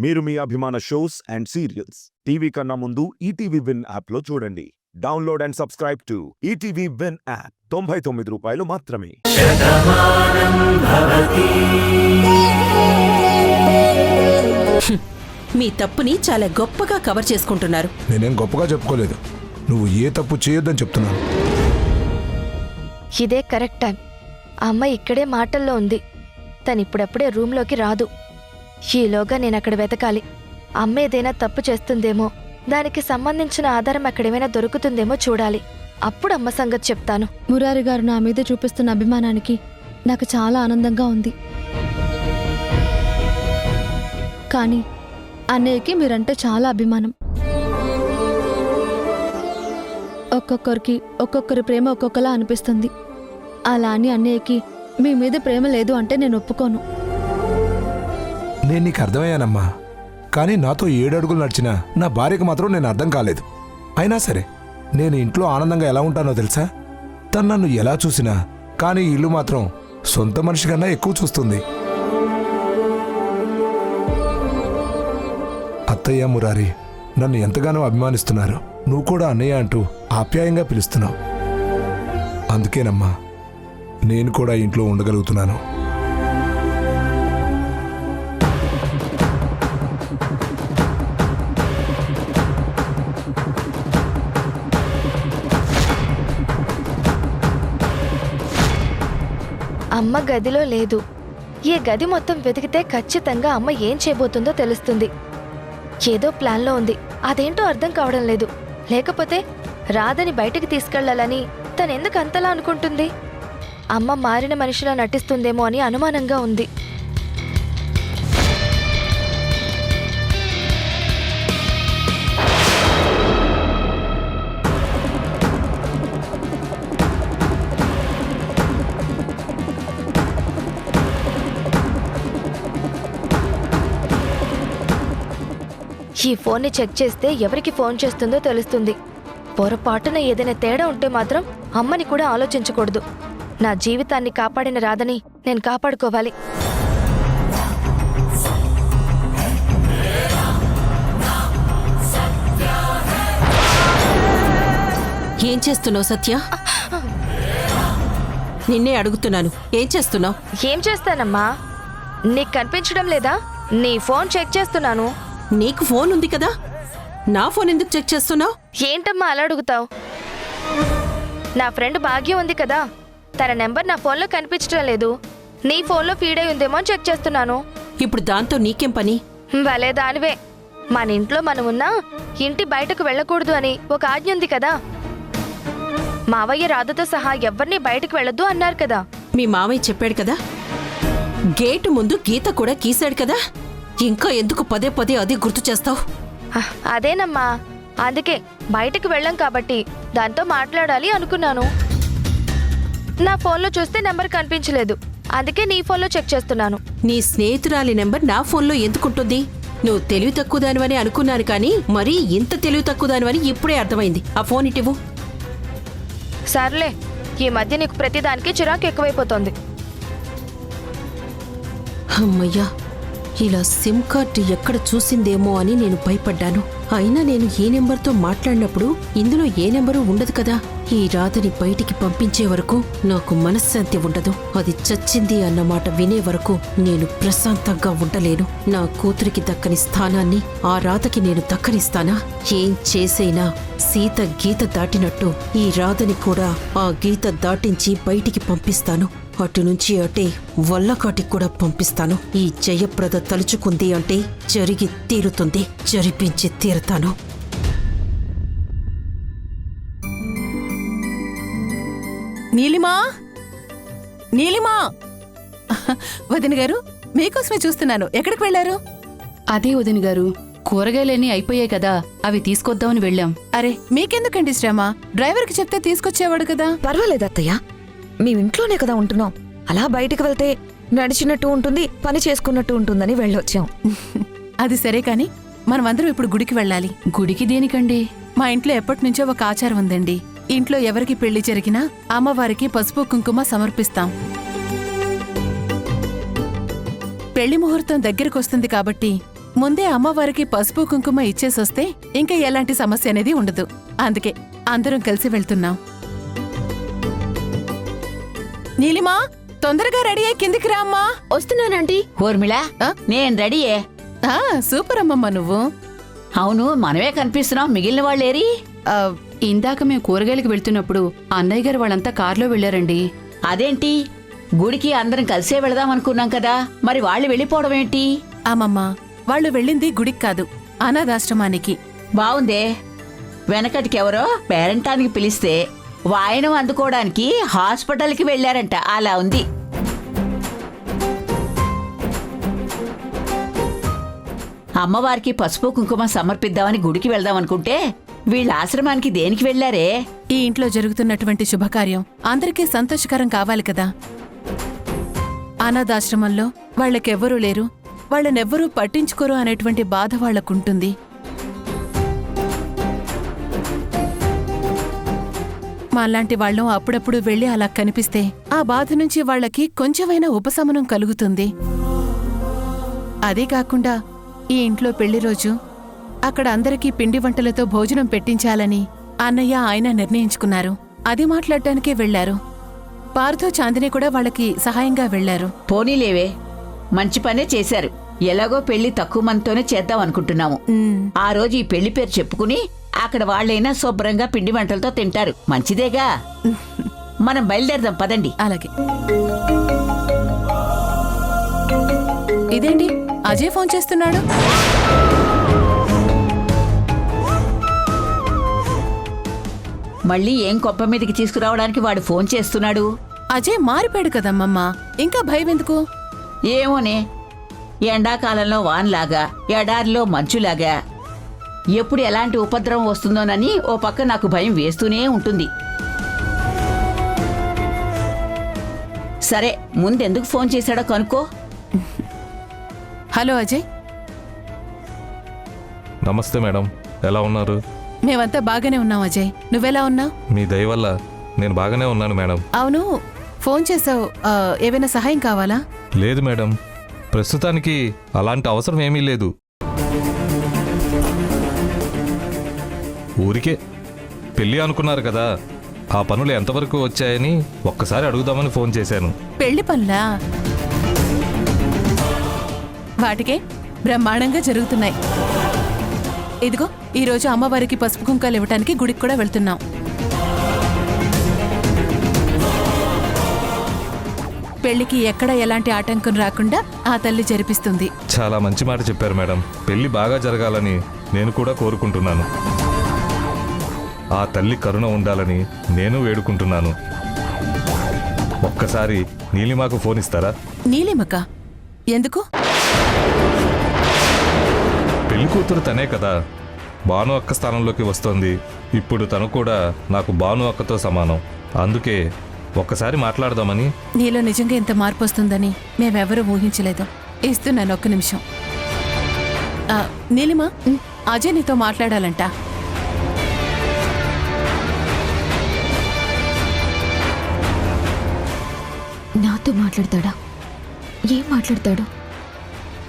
మీరు మీ అభిమాన shows and serials TV కన్నా ముందు ఈటీవీ విన్ యాప్లో చూడండి. Download and subscribe to ETV win app. 99 రూపాయలు మాత్రమే. మీ తప్పుని చాలా గొప్పగా కవర్ చేసుకుంటున్నారు. నేనేం గొప్పగా చెప్పుకోలేదు. నువ్వు ఏ తప్పు చేయొద్దని చెప్తున్నాను. ఇదే కరెక్ట్ టైం. ఆ అమ్మాయి ఇక్కడే మాటల్లో ఉంది. తనిప్పుడప్పుడే రూంలోకి రాదు. ఈలోగా నేనక్కడ వెతకాలి. అమ్మ ఏదైనా తప్పు చేస్తుందేమో, దానికి సంబంధించిన ఆధారం అక్కడేమైనా దొరుకుతుందేమో చూడాలి. అప్పుడు అమ్మ సంగతి చెప్తాను. మురారి గారు నా మీద చూపిస్తున్న అభిమానానికి నాకు చాలా ఆనందంగా ఉంది. కానీ అన్నయ్యకి మీరంటే చాలా అభిమానం. ఒక్కొక్కరికి ఒక్కొక్కరి ప్రేమ ఒక్కొక్కలా అనిపిస్తుంది. అలా అని అన్నయ్యకి మీ మీద ప్రేమ లేదు అంటే నేను ఒప్పుకోను. నేను నీకు అర్థమయ్యానమ్మా. కానీ నాతో 7 అడుగులు నడిచినా నా భార్యకు మాత్రం నేను అర్థం కాలేదు. అయినా సరే, నేను ఇంట్లో ఆనందంగా ఎలా ఉంటానో తెలుసా? తను నన్ను ఎలా చూసినా కానీ ఇల్లు మాత్రం సొంత మనిషి కన్నా ఎక్కువ చూస్తుంది. అత్తయ్య, మురారి నన్ను ఎంతగానో అభిమానిస్తున్నారు. నువ్వు కూడా అన్నయ్య అంటూ ఆప్యాయంగా పిలుస్తున్నావు. అందుకేనమ్మా నేను కూడా ఇంట్లో ఉండగలుగుతున్నాను. అమ్మ గదిలో లేదు. ఈ గది మొత్తం వెతికితే ఖచ్చితంగా అమ్మ ఏం చేయబోతుందో తెలుస్తుంది. ఏదో ప్లాన్లో ఉంది. అదేంటో అర్థం కావడం లేదు. లేకపోతే రాధని బయటికి తీసుకెళ్లాలని తనెందుకు అంతలా అనుకుంటుంది? అమ్మ మారిన మనిషిలా నటిస్తుందేమో అని అనుమానంగా ఉంది. ఈ ఫోన్ని చెక్ చేస్తే ఎవరికి ఫోన్ చేస్తుందో తెలుస్తుంది. పొరపాటున ఏదైనా తేడా ఉంటే మాత్రం అమ్మని కూడా ఆలోచించకూడదు. నా జీవితాన్ని కాపాడిన రాధని నేను కాపాడుకోవాలి. ఏం చేస్తున్నావు సత్య? నిన్నే అడుగుతున్నాను, ఏం చేస్తున్నావు? ఏం చేస్తానమ్మా? నీకు కనిపించడం లేదా? నీ ఫోన్ చెక్ చేస్తున్నాను. నీకు ఫోన్ ఉంది కదా, నా ఫోన్ ఎందుకు చెక్ చేస్తున్నావు? ఏంటమ్మా అలా అడుగుతావు? నా ఫ్రెండ్ భాగ్యం ఉంది కదా, తన నెంబర్ నా ఫోన్లో కనిపించడం లేదు. నీ ఫోన్లో ఫీడ్ అయి ఉందేమో అని చెక్ చేస్తున్నాను. ఇప్పుడు దాంతో నీకేం పని? భలే దానివే. మన ఇంట్లో మనం ఉన్నా ఇంటి బయటకు వెళ్ళకూడదు అని ఒక ఆజ్ఞ ఉంది కదా. మావయ్య రాధతో సహా ఎవరిని బయటకు వెళ్ళొద్దు అన్నారు కదా. మీ మావయ్య చెప్పాడు కదా, గేటు ముందు గీత కూడా గీశాడు కదా. ఇంకా ఎందుకు పదే పదే అది గుర్తు చేస్తావు? అదేనమ్మా, అందుకే బయటకు వెళ్ళాం కాబట్టి దాంతో మాట్లాడాలి అనుకున్నాను. నా ఫోన్లో చూస్తే నెంబర్ కనిపించలేదు. అందుకే నీ ఫోన్లో చెక్ చేస్తున్నాను. నీ స్నేహితురాలి నెంబర్ నా ఫోన్లో ఎందుకుంటుంది? నువ్వు తెలివి తక్కువదానివని అనుకున్నాను, కానీ మరీ ఇంత తెలివి తక్కువదానివని ఇప్పుడే అర్థమైంది. ఆ ఫోన్ ఇటివ్వు. సర్లే, ఈ మధ్య నీకు ప్రతిదానికి చిరాకు ఎక్కువైపోతుంది. అమ్మయ్యా, ఇలా సిమ్ కార్డు ఎక్కడ చూసిందేమో అని నేను భయపడ్డాను. అయినా నేను ఈ నెంబర్తో మాట్లాడినప్పుడు ఇందులో ఏ నెంబరు ఉండదు కదా. ఈ రాధని బయటికి పంపించే వరకు నాకు మనశ్శాంతి ఉండదు. అది చచ్చింది అన్నమాట వినే వరకు నేను ప్రశాంతంగా ఉండలేను. నా కూతురికి దక్కని స్థానాన్ని ఆ రాధకి నేను దక్కనిస్తానా? ఏం చేసైనా సీత గీత దాటినట్టు ఈ రాధని కూడా ఆ గీత దాటించి బయటికి పంపిస్తాను. అటు నుంచి అటే వల్లకాటికి కూడా పంపిస్తాను. ఈ జయప్రద తలుచుకుంది అంటే జరిగి తీరుతుంది, జరిపించి తీరుతాను. నీలిమా, నీలిమా! వదిన గారు, మీకోసమే చూస్తున్నాను. ఎక్కడికి వెళ్లారు? అదే వదిన గారు, కూరగాయలన్నీ అయిపోయాయి కదా, అవి తీసుకొద్దామని వెళ్ళాం. అరే, మీకెందుకండి శ్రమ? డ్రైవర్కి చెప్తే తీసుకొచ్చేవాడు కదా. పర్వాలేదు అత్తయ్య, మేమింట్లోనే కదా ఉంటున్నాం. అలా బయటికి వెళ్తే నడిచినట్టు ఉంటుంది, పని చేసుకున్నట్టు ఉంటుందని వెళ్ళొచ్చాం. అది సరే కాని మనమందరం ఇప్పుడు గుడికి వెళ్ళాలి. గుడికి దేనికండి? మా ఇంట్లో ఎప్పటినుంచో ఒక ఆచారం ఉందండి. ఇంట్లో ఎవరికి పెళ్లి జరిగినా అమ్మవారికి పసుపు కుంకుమ సమర్పిస్తాం. పెళ్లి ముహూర్తం దగ్గరకొస్తుంది కాబట్టి ముందే అమ్మవారికి పసుపు కుంకుమ ఇచ్చేసొస్తే ఇంకా ఎలాంటి సమస్య అనేది ఉండదు. అందుకే అందరం కలిసి వెళ్తున్నాం. నీలిమా, తొందరగా రెడీ అయ్యి కిందికి రా అమ్మా. వస్తున్నానంటీ. ఊర్మిళ, ఆ? నేను రెడీయే. సూపర్ అమ్మమ్మ నువ్వు. అవును, మనమే కనిపిస్తున్నాం, మిగిలిన వాళ్ళేరి? ఆ, ఇందాక మేము కూరగాయలకు వెళ్తున్నప్పుడు అన్నయ్య గారు వాళ్ళంతా కారులో వెళ్లారండి. అదేంటి, గుడికి అందరం కలిసే వెళదాం అనుకున్నాం కదా, మరి వాళ్ళు వెళ్ళిపోవడం ఏంటి? అమ్మమ్మ, వాళ్ళు వెళ్ళింది గుడికి కాదు, అనాథాశ్రమానికి. బావుందే. వెనకటికెవరో పేరంటానికి పిలిస్తే వాయనం అందుకోవడానికి హాస్పిటల్కి వెళ్లారంట. అలా ఉంది. అమ్మవారికి పసుపు కుంకుమ సమర్పిద్దామని గుడికి వెళ్దామనుకుంటే వీళ్ళ ఆశ్రమానికి దేనికి వెళ్లారే? ఈ ఇంట్లో జరుగుతున్నటువంటి శుభకార్యం అందరికీ సంతోషకరం కావాలి కదా. అనాథాశ్రమంలో వాళ్ళకెవ్వరూ లేరు, వాళ్ళనెవ్వరూ పట్టించుకోరు అనేటువంటి బాధ వాళ్లకుంటుంది. మాలాంటి వాళ్ళం అప్పుడప్పుడు వెళ్లి అలా కనిపిస్తే ఆ బాధ నుంచి వాళ్ళకి కొంచెమైనా ఉపశమనం కలుగుతుంది. అదే కాకుండా ఈ ఇంట్లో పెళ్లి రోజు అక్కడ అందరికీ పిండి వంటలతో భోజనం పెట్టించాలని అన్నయ్య ఆయన నిర్ణయించుకున్నారు. అది మాట్లాడటానికే వెళ్లారు. పార్థో చాందిని కూడా వాళ్ళకి సహాయంగా వెళ్లారు. పోనీలేవే, మంచి పనే చేశారు. ఎలాగో పెళ్లి తక్కువ మందితోనే చేద్దాం అనుకుంటున్నాము. ఆ రోజు ఈ పెళ్లి పేరు చెప్పుకుని అక్కడ వాళ్ళైనా శుభ్రంగా పిండి వంటలతో తింటారు. మంచిదేగా. మనం బయలుదేరదాం పదండి. అలాగే. ఇదేంటి, అజయ్ ఫోన్ చేస్తున్నాడు? మళ్ళీ ఏం కొప్ప మీదకి తీసుకురావడానికి వాడు ఫోన్ చేస్తున్నాడు? అజయ్ మారిపోయాడు కదమ్మమ్మ, ఇంకా భయం ఎందుకు? ఏమోనే, ఎండాకాలంలో వాన్లాగా, ఎడారిలో మంచులాగా ఎప్పుడు ఎలాంటి ఉపద్రవం వస్తుందోనని ఓ పక్క నాకు భయం వేస్తూనే ఉంటుంది. సరే, ముందెందుకు ఫోన్ చేశాడో కనుక్కో. హలో అజయ్. నమస్తే మేడం, ఎలా ఉన్నారు? మేమంతా బాగానే ఉన్నాం అజయ్, నువ్వెలా ఉన్నావు? మీ దయ వల్ల నేను బాగానే ఉన్నాను మేడం. అవును, ఫోన్ చేసావు, ఏవైనా సహాయం కావాలా? లేదు మేడం, ప్రస్తుతానికి అలాంటి అవసరం ఏమీ లేదు. ఊరికే పెళ్ళి అనుకున్నారు కదా, ఆ పనులు ఎంతవరకు వచ్చాయని ఒక్కసారి అడుగుదామని ఫోన్ చేశాను. పెళ్లి పనులా? వాటికే బ్రహ్మాండంగా జరుగుతున్నాయి. ఇదిగో, ఈరోజు అమ్మవారికి పసుపు కుంకాలు ఇవ్వటానికి గుడికి కూడా వెళ్తున్నాం. పెళ్లికి ఎక్కడ ఎలాంటి ఆటంకం రాకుండా ఆ తల్లి జరిపిస్తుంది. చాలా మంచి మాట చెప్పారు మేడం. పెళ్లి బాగా జరగాలని నేను కూడా కోరుకుంటున్నాను. ఆ తల్లి కరుణ ఉండాలని నేను వేడుకుంటున్నాను. ఒక్కసారి నీలిమాకు ఫోన్ ఇస్తారా? నీలిమక? ఎందుకు? పెళ్లి కూతురు తనే కదా, భాను అక్క స్థానంలోకి వస్తోంది. ఇప్పుడు తను కూడా నాకు భాను అక్కతో సమానం. అందుకే ఒక్కసారి మాట్లాడదామని. నీలో నిజంగా ఇంత మార్పు వస్తుందని మేమెవరూ ఊహించలేదు. ఇస్తున్నాను, ఒక్క నిమిషం. నీలిమా, అజయ్ నీతో మాట్లాడాలంట. నాతో మాట్లాడతాడా? ఏం మాట్లాడతాడు?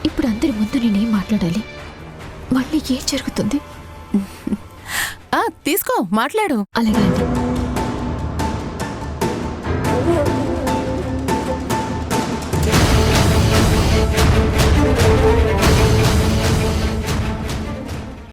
ఇప్పుడు అందరి ముందు నేనేం మాట్లాడాలి? మళ్ళీ ఏం జరుగుతుంది? తీసుకో, మాట్లాడు. అలాగే.